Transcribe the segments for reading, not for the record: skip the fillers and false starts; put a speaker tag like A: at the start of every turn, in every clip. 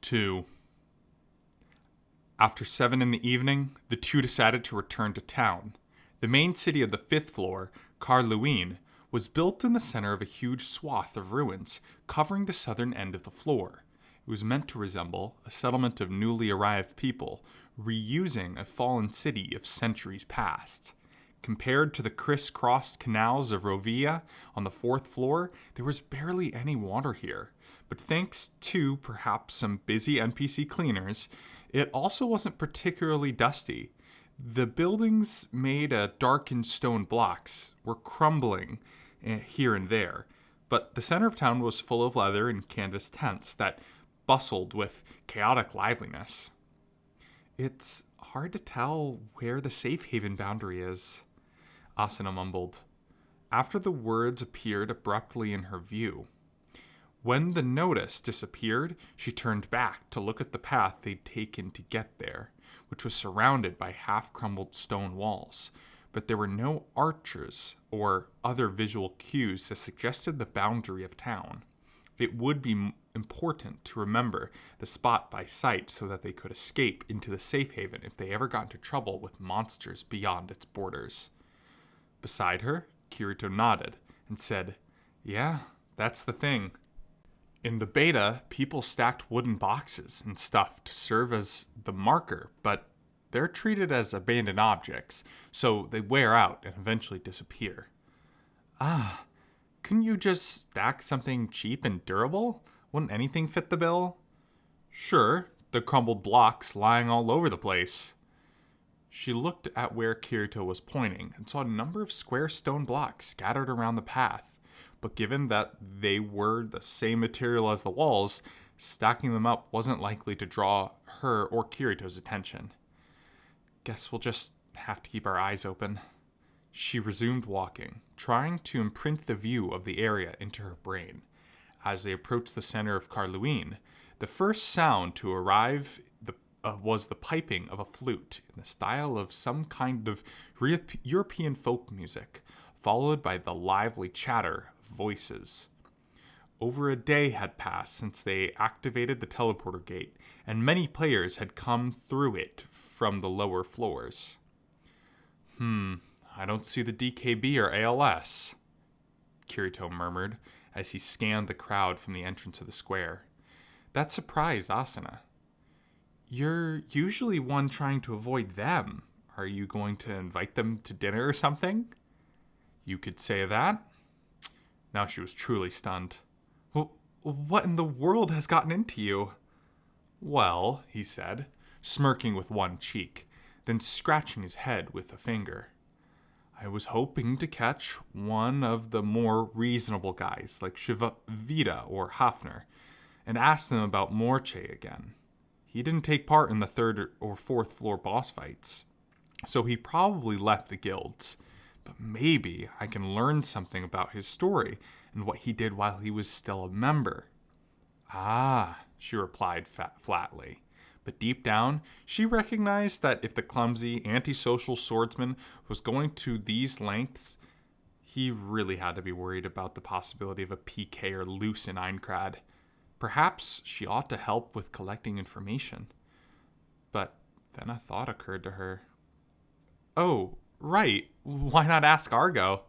A: 2. After 7 in the evening, the two decided to return to town. The main city of the 5th floor, Carlouin, was built in the center of a huge swath of ruins, covering the southern end of the floor. It was meant to resemble a settlement of newly arrived people, reusing a fallen city of centuries past. Compared to the crisscrossed canals of Novela on the 4th floor, there was barely any water here. But thanks to perhaps some busy NPC cleaners, it also wasn't particularly dusty. The buildings made of darkened stone blocks were crumbling here and there, but the center of town was full of leather and canvas tents that bustled with chaotic liveliness. It's hard to tell where the safe haven boundary is, Asuna mumbled, after the words appeared abruptly in her view. When the notice disappeared, she turned back to look at the path they'd taken to get there, which was surrounded by half-crumbled stone walls, but there were no archers or other visual cues that suggested the boundary of town. It would be important to remember the spot by sight so that they could escape into the safe haven if they ever got into trouble with monsters beyond its borders. Beside her, Kirito nodded and said, "Yeah, that's the thing. In the beta, people stacked wooden boxes and stuff to serve as the marker, but they're treated as abandoned objects, so they wear out and eventually disappear." "Ah, couldn't you just stack something cheap and durable? Wouldn't anything fit the bill?" "Sure, the crumbled blocks lying all over the place." She looked at where Kirito was pointing and saw a number of square stone blocks scattered around the path. But given that they were the same material as the walls, stacking them up wasn't likely to draw her or Kirito's attention. "Guess we'll just have to keep our eyes open." She resumed walking, trying to imprint the view of the area into her brain. As they approached the center of Carlouin, the first sound to arrive was the piping of a flute in the style of some kind of European folk music, followed by the lively chatter of voices. Over a day had passed since they activated the teleporter gate, and many players had come through it from the lower floors. I don't see the DKB or ALS," Kirito murmured as he scanned the crowd from the entrance of the square. That surprised Asuna. "You're usually one trying to avoid them. Are you going to invite them to dinner or something?" "You could say that." Now she was truly stunned. What in the world has gotten into you?" "Well," he said, smirking with one cheek, then scratching his head with a finger. "I was hoping to catch one of the more reasonable guys like Vita or Hafner and ask them about Morche again. He didn't take part in the 3rd or 4th floor boss fights, so he probably left the guilds. But maybe I can learn something about his story and what he did while he was still a member." "Ah," she replied flatly. But deep down, she recognized that if the clumsy, antisocial swordsman was going to these lengths, he really had to be worried about the possibility of a PK or loose in Einkrad. Perhaps she ought to help with collecting information. But then a thought occurred to her. "Oh, right, why not ask Argo?"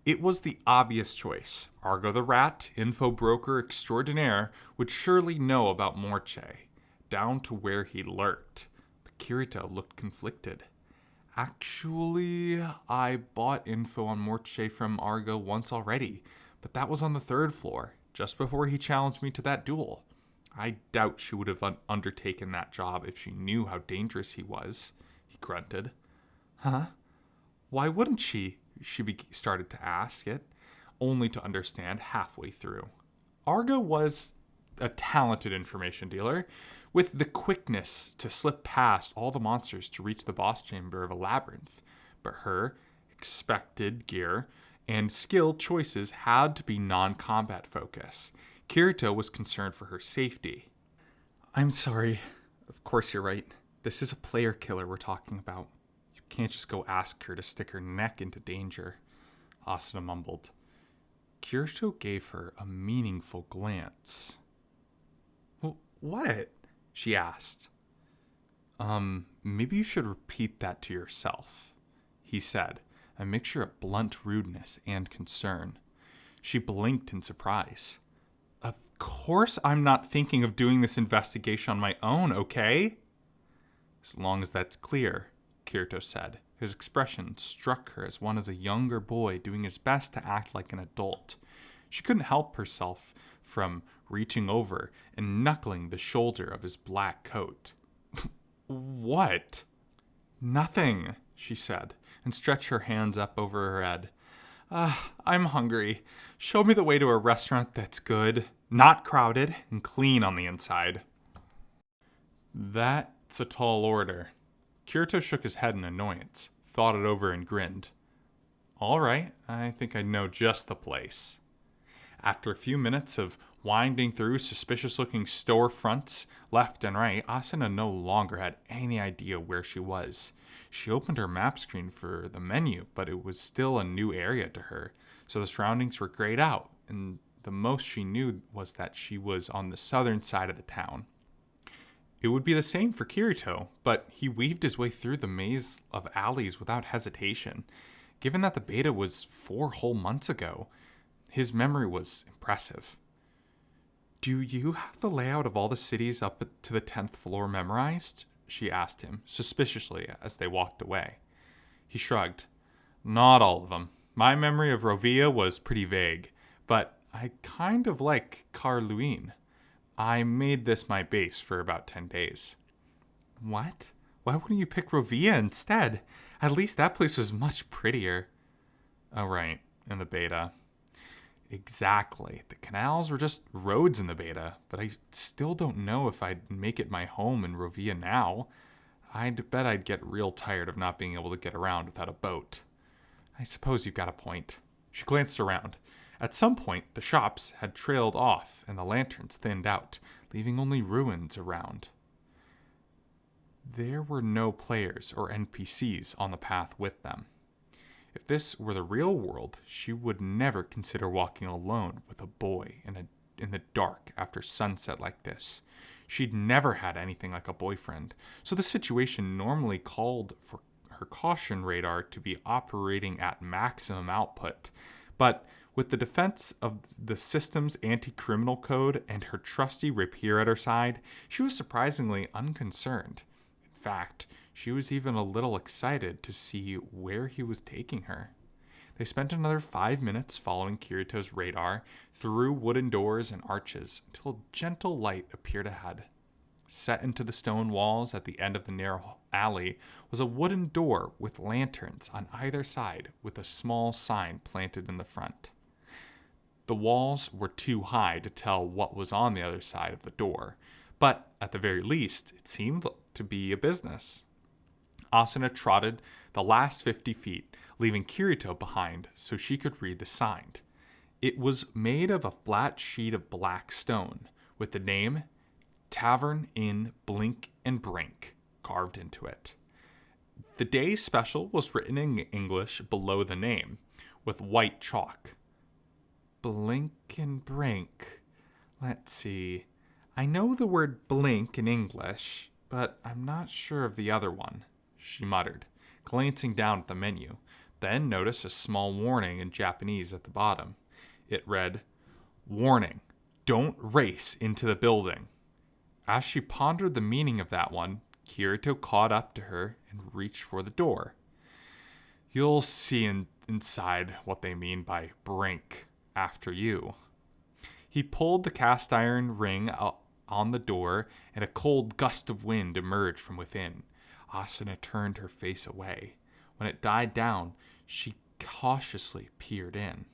A: It was the obvious choice. Argo the Rat, info broker extraordinaire, would surely know about Morche, down to where he lurked. But Kirito looked conflicted. "Actually, I bought info on Morche from Argo once already, but that was on the 3rd floor, just before he challenged me to that duel. I doubt she would have undertaken that job if she knew how dangerous he was," he grunted. "Huh? Why wouldn't she?" She started to ask it, only to understand halfway through. Argo was a talented information dealer, with the quickness to slip past all the monsters to reach the boss chamber of a labyrinth. But her expected gear and skill choices had to be non-combat focused. Kirito was concerned for her safety. "I'm sorry. Of course you're right. This is a player killer we're talking about. You can't just go ask her to stick her neck into danger," Asuna mumbled. Kirito gave her a meaningful glance. What? She asked. Maybe you should repeat that to yourself, he said, a mixture of blunt rudeness and concern. She blinked in surprise. Of course I'm not thinking of doing this investigation on my own, okay? As long as that's clear, Kirito said. His expression struck her as one of the younger boy doing his best to act like an adult. She couldn't help herself from reaching over and knuckling the shoulder of his black coat. What? Nothing, she said, and stretched her hands up over her head. I'm hungry. Show me the way to a restaurant that's good, not crowded, and clean on the inside. That's a tall order. Kirito shook his head in annoyance, thought it over, and grinned. All right, I think I know just the place. After a few minutes of winding through suspicious-looking storefronts left and right, Asuna no longer had any idea where she was. She opened her map screen for the menu, but it was still a new area to her, so the surroundings were grayed out, and the most she knew was that she was on the southern side of the town. It would be the same for Kirito, but he weaved his way through the maze of alleys without hesitation. Given that the beta was 4 whole months ago, his memory was impressive. Do you have the layout of all the cities up to the 10th floor memorized? She asked him, suspiciously, as they walked away. He shrugged. Not all of them. My memory of Rovia was pretty vague, but I kind of like Carlouin. I made this my base for about 10 days. What? Why wouldn't you pick Rovia instead? At least that place was much prettier. Oh, right, in the beta. Exactly. The canals were just roads in the beta, but I still don't know if I'd make it my home in Rovia now. I'd bet I'd get real tired of not being able to get around without a boat. I suppose you've got a point. She glanced around. At some point, the shops had trailed off and the lanterns thinned out, leaving only ruins around. There were no players or NPCs on the path with them. If this were the real world, she would never consider walking alone with a boy in the dark after sunset like this. She'd never had anything like a boyfriend, so the situation normally called for her caution radar to be operating at maximum output. But with the defense of the system's anti-criminal code and her trusty rapier at her side, she was surprisingly unconcerned. In fact, she was even a little excited to see where he was taking her. They spent another 5 minutes following Kirito's radar through wooden doors and arches until a gentle light appeared ahead. Set into the stone walls at the end of the narrow alley was a wooden door with lanterns on either side with a small sign planted in the front. The walls were too high to tell what was on the other side of the door, but at the very least, it seemed to be a business. Asuna trotted the last 50 feet, leaving Kirito behind so she could read the sign. It was made of a flat sheet of black stone, with the name Tavern Inn Blink and Brink carved into it. The day's special was written in English below the name, with white chalk. Blink and Brink. Let's see. I know the word blink in English, but I'm not sure of the other one, she muttered, glancing down at the menu, then noticed a small warning in Japanese at the bottom. It read, "Warning, don't race into the building." As she pondered the meaning of that one, Kirito caught up to her and reached for the door. You'll see inside what they mean by brink after you. He pulled the cast iron ring on the door, and a cold gust of wind emerged from within. Asuna turned her face away. When it died down, she cautiously peered in.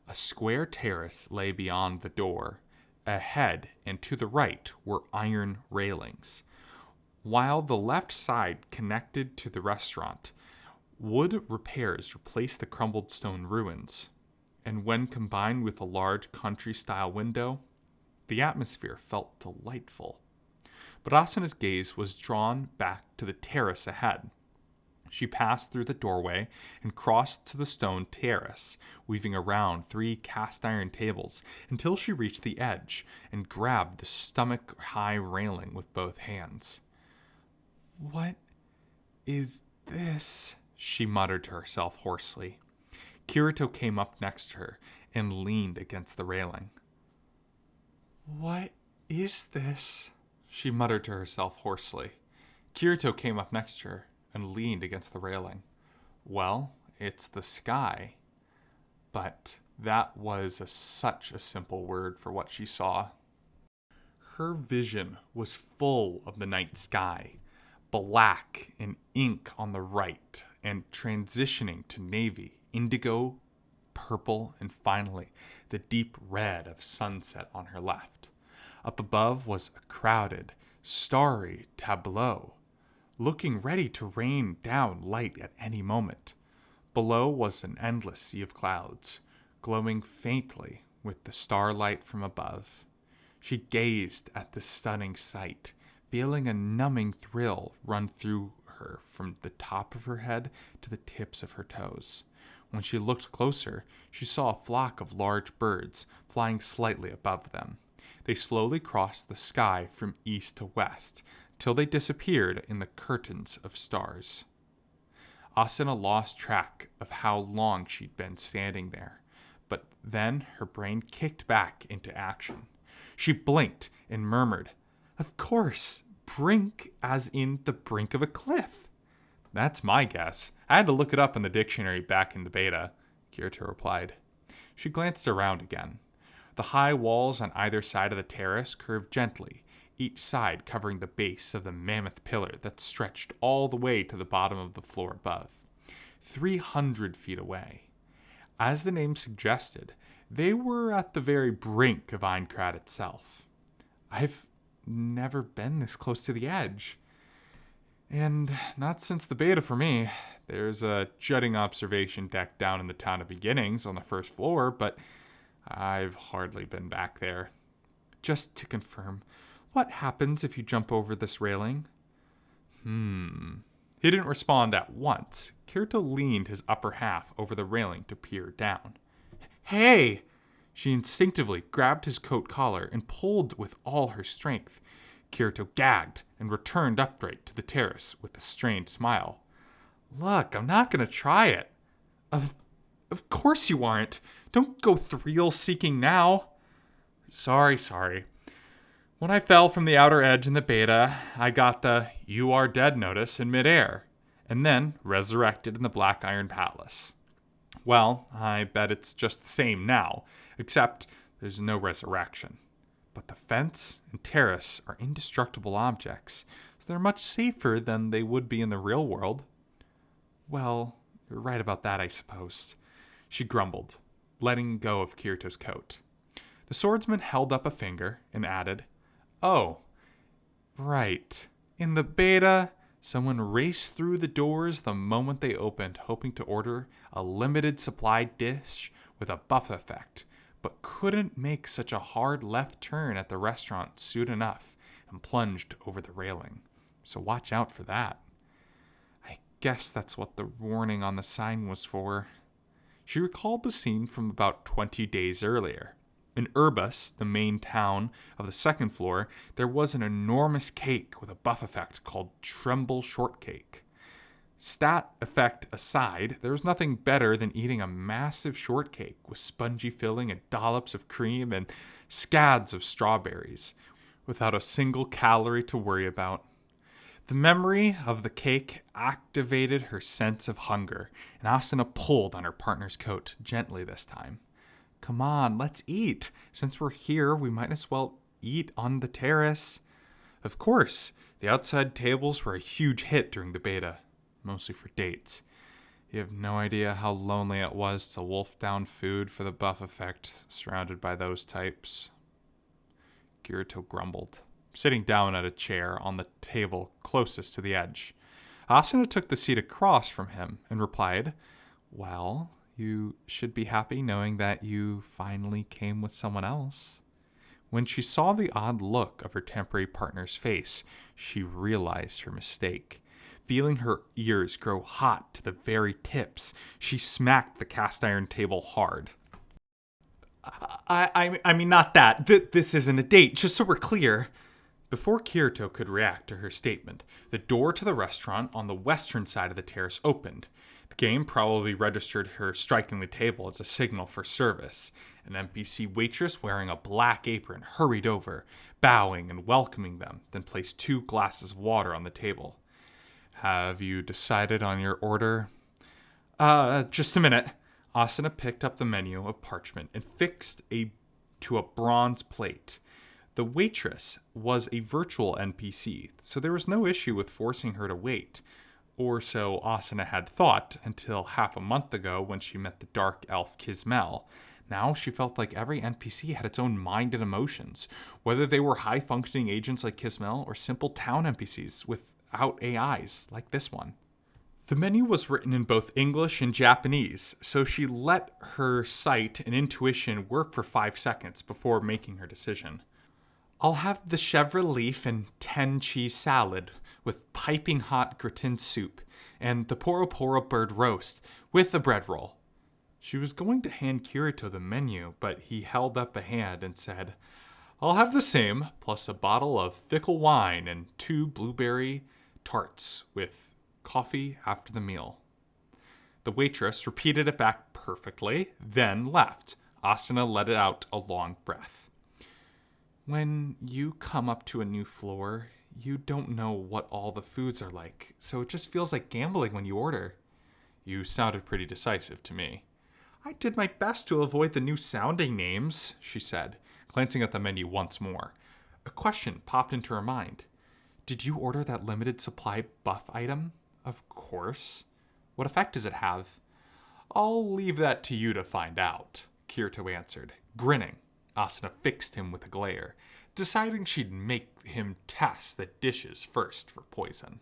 A: A square terrace lay beyond the door. Ahead and to the right were iron railings. While the left side connected to the restaurant, wood repairs replaced the crumbled stone ruins. And when combined with a large country-style window, the atmosphere felt delightful. But Asuna's gaze was drawn back to the terrace ahead. She passed through the doorway and crossed to the stone terrace, weaving around 3 cast-iron tables until she reached the edge and grabbed the stomach-high railing with both hands. "What is this?" she muttered to herself hoarsely. Kirito came up next to her and leaned against the railing. "What is this?" she muttered to herself hoarsely. Kirito came up next to her and leaned against the railing. "Well, it's the sky." But that was such a simple word for what she saw. Her vision was full of the night sky, black and ink on the right, and transitioning to navy, indigo, purple, and finally the deep red of sunset on her left. Up above was a crowded, starry tableau, looking ready to rain down light at any moment. Below was an endless sea of clouds, glowing faintly with the starlight from above. She gazed at the stunning sight, feeling a numbing thrill run through her from the top of her head to the tips of her toes. When she looked closer, she saw a flock of large birds flying slightly above them. They slowly crossed the sky from east to west, till they disappeared in the curtains of stars. Asuna lost track of how long she'd been standing there, but then her brain kicked back into action. She blinked and murmured, "Of course, brink as in the brink of a cliff." "That's my guess. I had to look it up in the dictionary back in the beta," Kirito replied. She glanced around again. The high walls on either side of the terrace curved gently, each side covering the base of the mammoth pillar that stretched all the way to the bottom of the floor above, 300 feet away. As the name suggested, they were at the very brink of Aincrad itself. I've never been this close to the edge. And not since the beta for me. There's a jutting observation deck down in the town of beginnings on the first floor, but I've hardly been back there. Just to confirm, what happens if you jump over this railing? He didn't respond at once. Kirito leaned his upper half over the railing to peer down. "Hey!" She instinctively grabbed his coat collar and pulled with all her strength. Kirito gagged and returned upright to the terrace with a strained smile. "Look, I'm not going to try it." Of course you aren't. Don't go thrill-seeking now." Sorry. When I fell from the outer edge in the beta, I got the "you are dead" notice in midair, and then resurrected in the Black Iron Palace. Well, I bet it's just the same now, except there's no resurrection. But the fence and terrace are indestructible objects, so they're much safer than they would be in the real world. Well, you're right about that, I suppose, she grumbled, letting go of Kirito's coat. The swordsman held up a finger and added, "Oh, right. In the beta, someone raced through the doors the moment they opened, hoping to order a limited supply dish with a buff effect, but couldn't make such a hard left turn at the restaurant soon enough and plunged over the railing. So watch out for that. I guess that's what the warning on the sign was for." She recalled the scene from about 20 days earlier. In Urbus, the main town of the second floor, there was an enormous cake with a buff effect called Tremble Shortcake. Stat effect aside, there was nothing better than eating a massive shortcake with spongy filling and dollops of cream and scads of strawberries, without a single calorie to worry about. The memory of the cake activated her sense of hunger, and Asuna pulled on her partner's coat, gently this time. "Come on, let's eat. Since we're here, we might as well eat on the terrace." Of course, the outside tables were a huge hit during the beta, mostly for dates. You have no idea how lonely it was to wolf down food for the buff effect, surrounded by those types. Kirito grumbled, sitting down at a chair on the table closest to the edge. Asuna took the seat across from him and replied, "Well, you should be happy knowing that you finally came with someone else." When she saw the odd look of her temporary partner's face, she realized her mistake. Feeling her ears grow hot to the very tips, she smacked the cast iron table hard. I mean, not that. This isn't a date, just so we're clear. Before Kirito could react to her statement, the door to the restaurant on the western side of the terrace opened. The game probably registered her striking the table as a signal for service. An NPC waitress wearing a black apron hurried over, bowing and welcoming them, then placed 2 glasses of water on the table. Have you decided on your order? Just a minute. Asuna picked up the menu of parchment and fixed to a bronze plate. The waitress was a virtual NPC, so there was no issue with forcing her to wait. Or so Asuna had thought until half a month ago when she met the dark elf Kismel. Now she felt like every NPC had its own mind and emotions, whether they were high-functioning agents like Kismel or simple town NPCs without AIs like this one. The menu was written in both English and Japanese, so she let her sight and intuition work for 5 seconds before making her decision. I'll have the chèvre leaf and 10 cheese salad with piping hot gratin soup and the poro poro bird roast with a bread roll. She was going to hand Kirito the menu, but he held up a hand and said, I'll have the same, plus a bottle of fickle wine and 2 blueberry tarts with coffee after the meal. The waitress repeated it back perfectly, then left. Asuna let out a long breath. When you come up to a new floor, you don't know what all the foods are like, so it just feels like gambling when you order. You sounded pretty decisive to me. I did my best to avoid the new sounding names, she said, glancing at the menu once more. A question popped into her mind. Did you order that limited supply buff item? Of course. What effect does it have? I'll leave that to you to find out, Kirito answered, grinning. Asuna fixed him with a glare, deciding she'd make him test the dishes first for poison.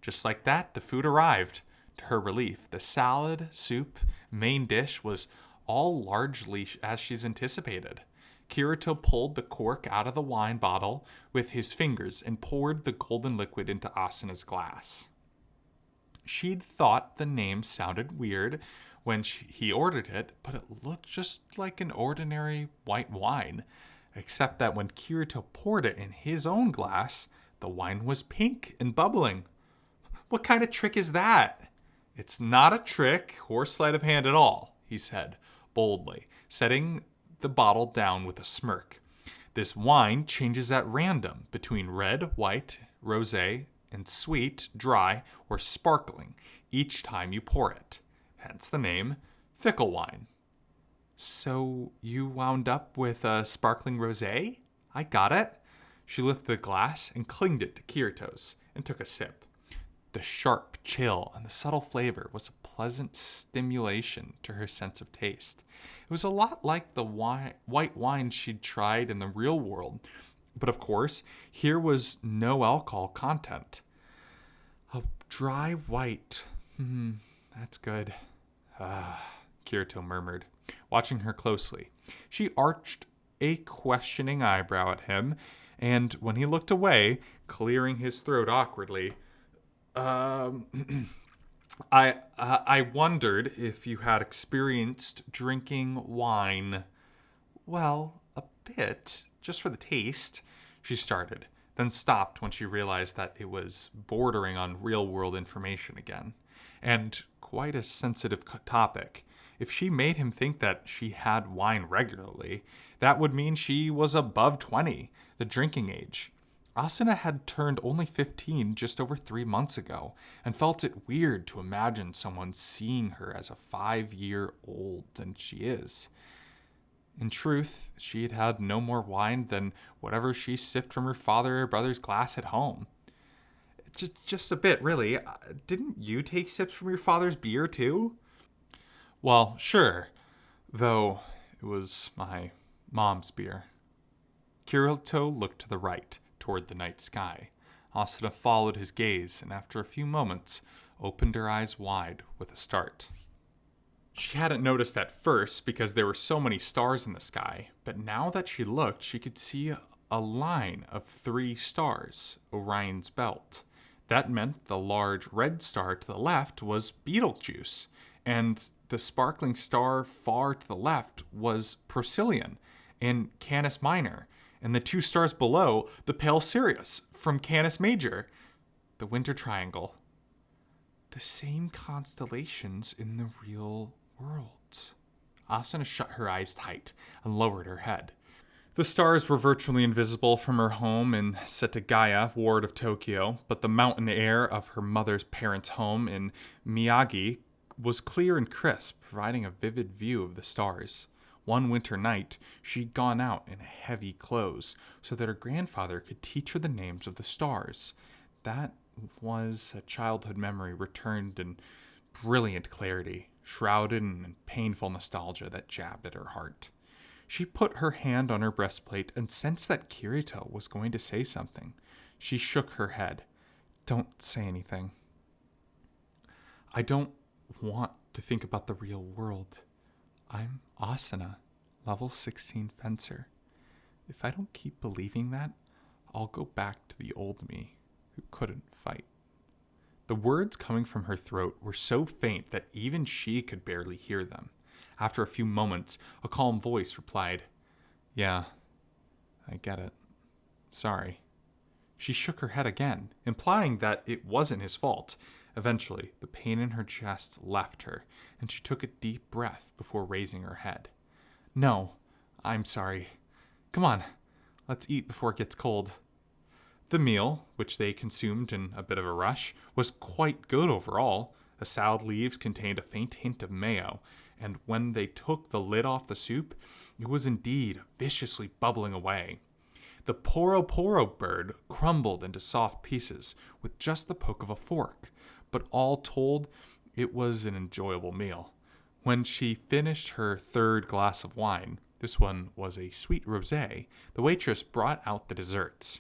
A: Just like that, the food arrived. To her relief, the salad, soup, main dish was all largely as she's anticipated. Kirito pulled the cork out of the wine bottle with his fingers and poured the golden liquid into Asuna's glass. She'd thought the name sounded weird when he ordered it, but it looked just like an ordinary white wine, except that when Kirito poured it in his own glass, the wine was pink and bubbling. What kind of trick is that? It's not a trick or sleight of hand at all, he said, boldly, setting the bottle down with a smirk. This wine changes at random between red, white, rosé, and sweet, dry, or sparkling each time you pour it. Hence the name, fickle wine. So you wound up with a sparkling rosé? I got it. She lifted the glass and clinged it to Kirito's and took a sip. The sharp chill and the subtle flavor was a pleasant stimulation to her sense of taste. It was a lot like the white wine she'd tried in the real world, but of course, here was no alcohol content. A dry white. That's good. Kirito murmured, watching her closely. She arched a questioning eyebrow at him, and when he looked away, clearing his throat awkwardly, I wondered if you had experienced drinking wine. Well, a bit, just for the taste, she started, then stopped when she realized that it was bordering on real-world information again, and quite a sensitive topic. If she made him think that she had wine regularly, that would mean she was above 20, the drinking age. Asuna had turned only 15 just over 3 months ago, and felt it weird to imagine someone seeing her as a 5-year-old than she is. In truth, she had had no more wine than whatever she sipped from her father or brother's glass at home. Just a bit, really. Didn't you take sips from your father's beer, too? Well, sure, though it was my mom's beer. Kirito looked to the right, toward the night sky. Asuna followed his gaze, and after a few moments, opened her eyes wide with a start. She hadn't noticed at first because there were so many stars in the sky, but now that she looked, she could see a line of 3 stars, Orion's belt. That meant the large red star to the left was Betelgeuse, and the sparkling star far to the left was Procyon in Canis Minor, and the two stars below, the pale Sirius from Canis Major, the Winter Triangle. The same constellations in the real world. Asuna shut her eyes tight and lowered her head. The stars were virtually invisible from her home in Setagaya, ward of Tokyo, but the mountain air of her mother's parents' home in Miyagi was clear and crisp, providing a vivid view of the stars. One winter night, she'd gone out in heavy clothes so that her grandfather could teach her the names of the stars. That was a childhood memory returned in brilliant clarity, shrouded in painful nostalgia that jabbed at her heart. She put her hand on her breastplate and sensed that Kirito was going to say something. She shook her head. Don't say anything. I don't want to think about the real world. I'm Asuna, level 16 fencer. If I don't keep believing that, I'll go back to the old me who couldn't fight. The words coming from her throat were so faint that even she could barely hear them. After a few moments, a calm voice replied, "Yeah, I get it. Sorry." She shook her head again, implying that it wasn't his fault. Eventually, the pain in her chest left her, and she took a deep breath before raising her head. "No, I'm sorry. Come on, let's eat before it gets cold." The meal, which they consumed in a bit of a rush, was quite good overall. The salad leaves contained a faint hint of mayo, and when they took the lid off the soup, it was indeed viciously bubbling away. The poro bird crumbled into soft pieces with just the poke of a fork, but all told, it was an enjoyable meal. When she finished her third glass of wine, this one was a sweet rosé, the waitress brought out the desserts.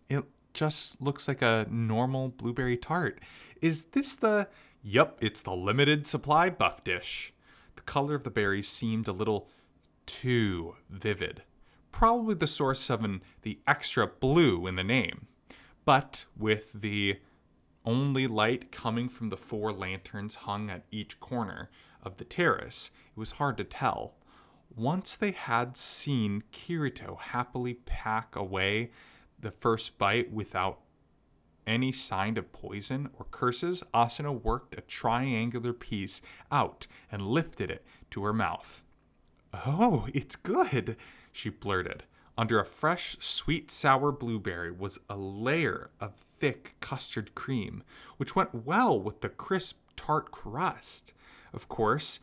A: "It just looks like a normal blueberry tart. Is this the..." "Yup, it's the limited supply buff dish." The color of the berries seemed a little too vivid. Probably the source of the extra blue in the name. But with the only light coming from the 4 lanterns hung at each corner of the terrace, it was hard to tell. Once they had seen Kirito happily pack away the first bite without any sign of poison or curses, Asuna worked a triangular piece out and lifted it to her mouth. "Oh, it's good," she blurted. Under a fresh, sweet, sour blueberry was a layer of thick custard cream, which went well with the crisp, tart crust. Of course,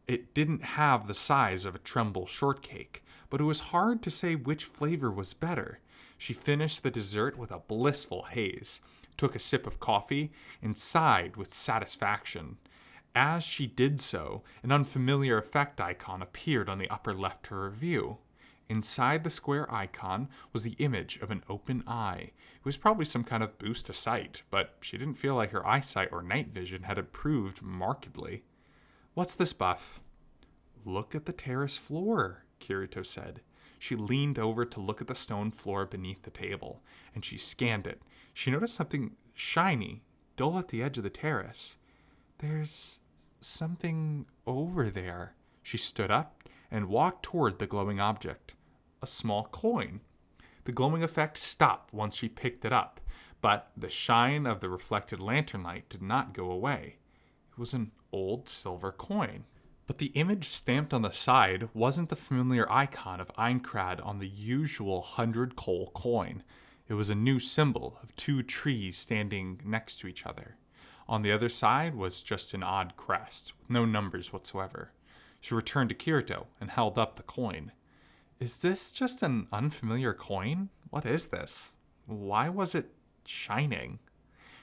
A: it didn't have the size of a Tremble shortcake, but it was hard to say which flavor was better. She finished the dessert with a blissful haze, took a sip of coffee, and sighed with satisfaction. As she did so, an unfamiliar effect icon appeared on the upper left of her view. Inside the square icon was the image of an open eye. It was probably some kind of boost to sight, but she didn't feel like her eyesight or night vision had improved markedly. "What's this buff?" "Look at the terrace floor," Kirito said. She leaned over to look at the stone floor beneath the table, and she scanned it. She noticed something shiny, dull at the edge of the terrace. "There's something over there." She stood up and walked toward the glowing object. A small coin. The glowing effect stopped once she picked it up, but the shine of the reflected lantern light did not go away. It was an old silver coin. But the image stamped on the side wasn't the familiar icon of Einkrad on the usual 100 coal coin. It was a new symbol of 2 trees standing next to each other. On the other side was just an odd crest, with no numbers whatsoever. She returned to Kirito and held up the coin. "Is this just an unfamiliar coin? What is this? Why was it shining?"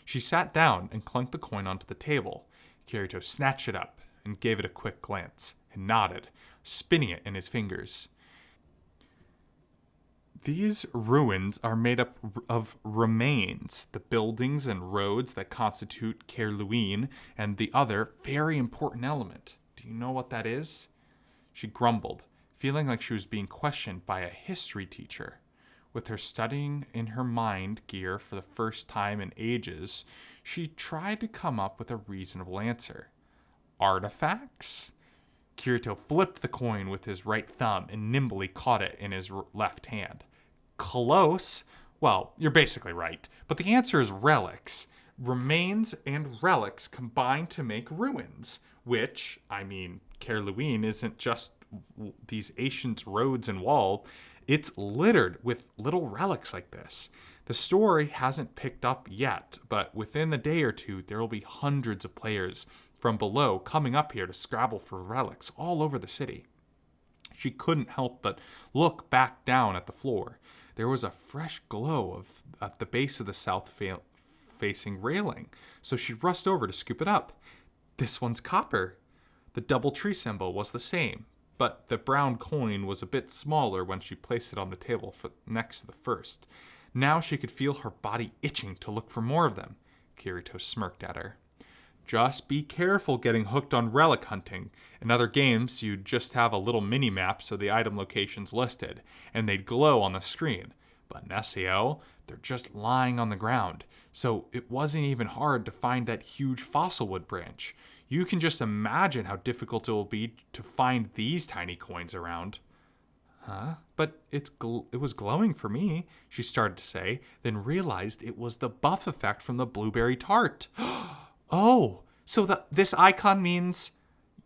A: She sat down and clunked the coin onto the table. Kirito snatched it up and gave it a quick glance, and nodded, spinning it in his fingers. "These ruins are made up of remains, the buildings and roads that constitute Carlouin, and the other very important element. Do you know what that is?" She grumbled, feeling like she was being questioned by a history teacher. With her studying in her mind gear for the first time in ages, she tried to come up with a reasonable answer. Artifacts? Kirito flipped the coin with his right thumb and nimbly caught it in his left hand. Close? Well, you're basically right, but the answer is relics. Remains and relics combine to make ruins, which, Carlouin isn't just these ancient roads and wall, it's littered with little relics like this. The story hasn't picked up yet, but within a day or two, there will be hundreds of players from below coming up here to scrabble for relics all over the city. She couldn't help but look back down at the floor. There was a fresh glow at the base of the south-facing railing, so she rushed over to scoop it up. This one's copper. The double tree symbol was the same, but the brown coin was a bit smaller when she placed it on the table next to the first. Now she could feel her body itching to look for more of them. Kirito smirked at her. Just be careful getting hooked on relic hunting. In other games, you'd just have a little mini-map so the item location's listed, and they'd glow on the screen. But in SAO, they're just lying on the ground, so it wasn't even hard to find that huge fossil wood branch. You can just imagine how difficult it will be to find these tiny coins around. Huh? But it was glowing for me, she started to say, then realized it was the buff effect from the blueberry tart. Oh, so this icon means...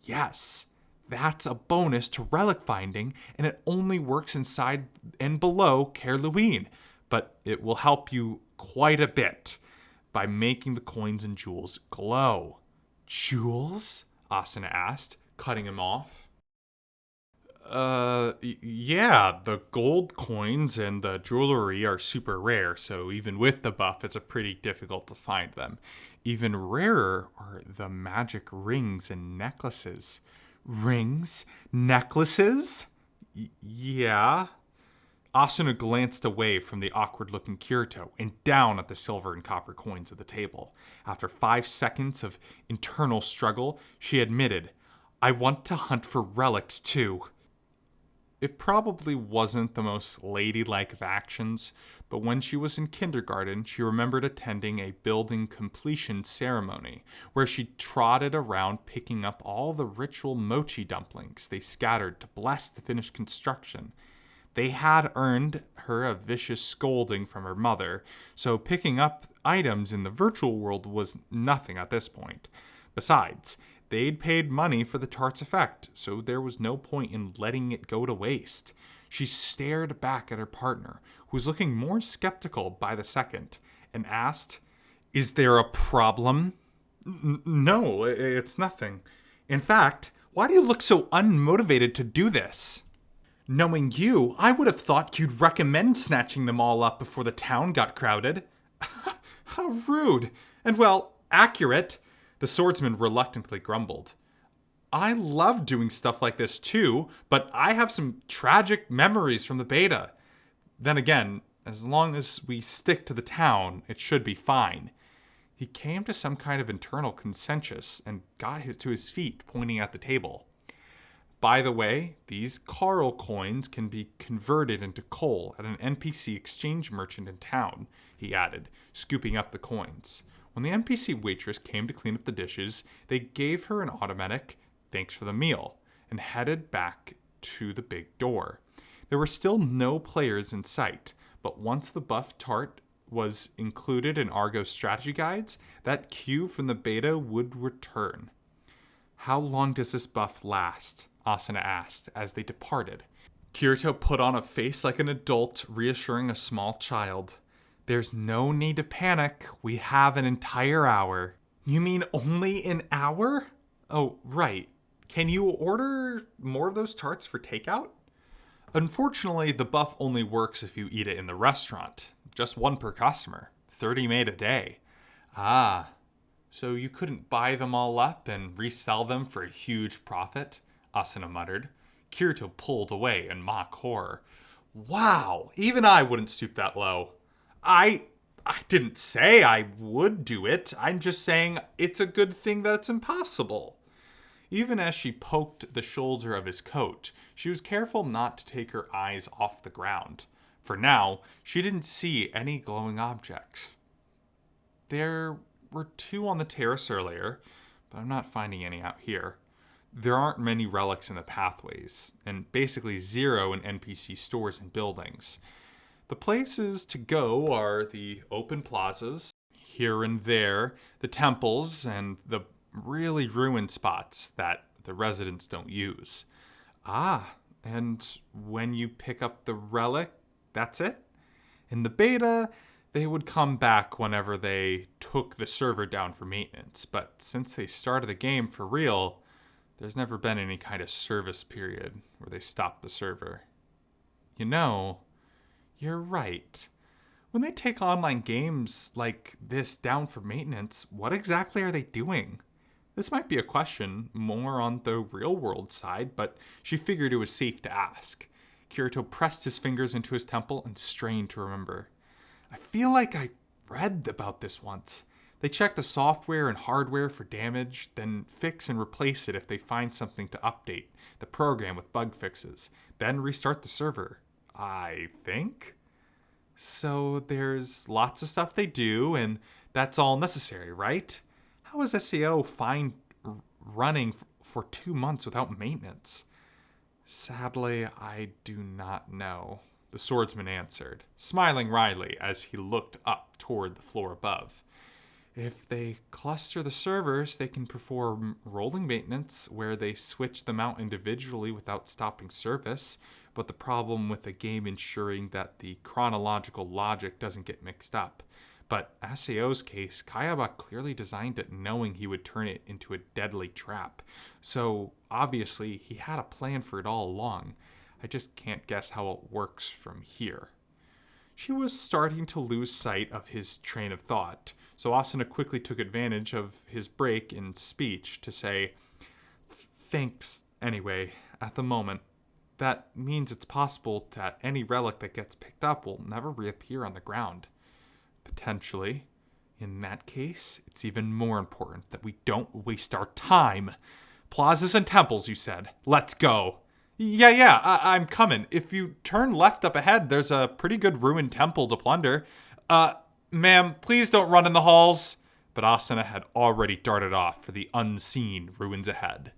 A: Yes, that's a bonus to relic finding, and it only works inside and below Carlouin, but it will help you quite a bit by making the coins and jewels glow. Jewels? Asuna asked, cutting him off. Yeah, the gold coins and the jewelry are super rare, so even with the buff, it's pretty difficult to find them. Even rarer are the magic rings and necklaces. Rings? Necklaces? Yeah. Asuna glanced away from the awkward-looking Kirito and down at the silver and copper coins of the table. After 5 seconds of internal struggle, she admitted, I want to hunt for relics too. It probably wasn't the most ladylike of actions, but when she was in kindergarten, she remembered attending a building completion ceremony where she trotted around picking up all the ritual mochi dumplings they scattered to bless the finished construction. They had earned her a vicious scolding from her mother, so picking up items in the virtual world was nothing at this point. Besides, they'd paid money for the tart's effect, so there was no point in letting it go to waste. She stared back at her partner, who was looking more skeptical by the second, and asked, Is there a problem? No, it's nothing. In fact, why do you look so unmotivated to do this? Knowing you, I would have thought you'd recommend snatching them all up before the town got crowded. How rude. And well, accurate, the swordsman reluctantly grumbled. I love doing stuff like this too, but I have some tragic memories from the beta. Then again, as long as we stick to the town, it should be fine. He came to some kind of internal consensus and got to his feet, pointing at the table. By the way, these Carl coins can be converted into coal at an NPC exchange merchant in town, he added, scooping up the coins. When the NPC waitress came to clean up the dishes, they gave her an automatic thanks for the meal and headed back to the big door. There were still no players in sight, but once the buff tart was included in Argo's strategy guides, that cue from the beta would return. How long does this buff last? Asuna asked as they departed. Kirito put on a face like an adult, reassuring a small child. There's no need to panic. We have an entire hour. You mean only an hour? Oh, right. Can you order more of those tarts for takeout? Unfortunately, the buff only works if you eat it in the restaurant. Just one per customer. 30 made a day. Ah, so you couldn't buy them all up and resell them for a huge profit? Asuna muttered. Kirito pulled away in mock horror. Wow, even I wouldn't stoop that low. I didn't say I would do it. I'm just saying it's a good thing that it's impossible. Even as she poked the shoulder of his coat, she was careful not to take her eyes off the ground. For now, she didn't see any glowing objects. There were 2 on the terrace earlier, but I'm not finding any out here. There aren't many relics in the pathways, and basically 0 in NPC stores and buildings. The places to go are the open plazas, here and there, the temples, and the really ruined spots that the residents don't use. Ah, and when you pick up the relic, that's it? In the beta, they would come back whenever they took the server down for maintenance, but since they started the game for real, there's never been any kind of service period where they stopped the server. You know, you're right. When they take online games like this down for maintenance, what exactly are they doing? This might be a question more on the real world side, but she figured it was safe to ask. Kirito pressed his fingers into his temple and strained to remember. I feel like I read about this once. They check the software and hardware for damage, then fix and replace it if they find something to update the program with bug fixes, then restart the server. I think? So there's lots of stuff they do, and that's all necessary, right? How is SAO fine running for 2 months without maintenance? Sadly, I do not know, the swordsman answered, smiling wryly as he looked up toward the floor above. If they cluster the servers, they can perform rolling maintenance where they switch them out individually without stopping service, but the problem with the game ensuring that the chronological logic doesn't get mixed up. But SAO's case, Kayaba clearly designed it knowing he would turn it into a deadly trap. So obviously he had a plan for it all along. I just can't guess how it works from here. She was starting to lose sight of his train of thought, so Asuna quickly took advantage of his break in speech to say, thanks anyway, at the moment. That means it's possible that any relic that gets picked up will never reappear on the ground. Potentially. In that case, it's even more important that we don't waste our time. Plazas and temples, you said. Let's go. Yeah, I'm coming. If you turn left up ahead, there's a pretty good ruined temple to plunder. Ma'am, please don't run in the halls. But Asuna had already darted off for the unseen ruins ahead.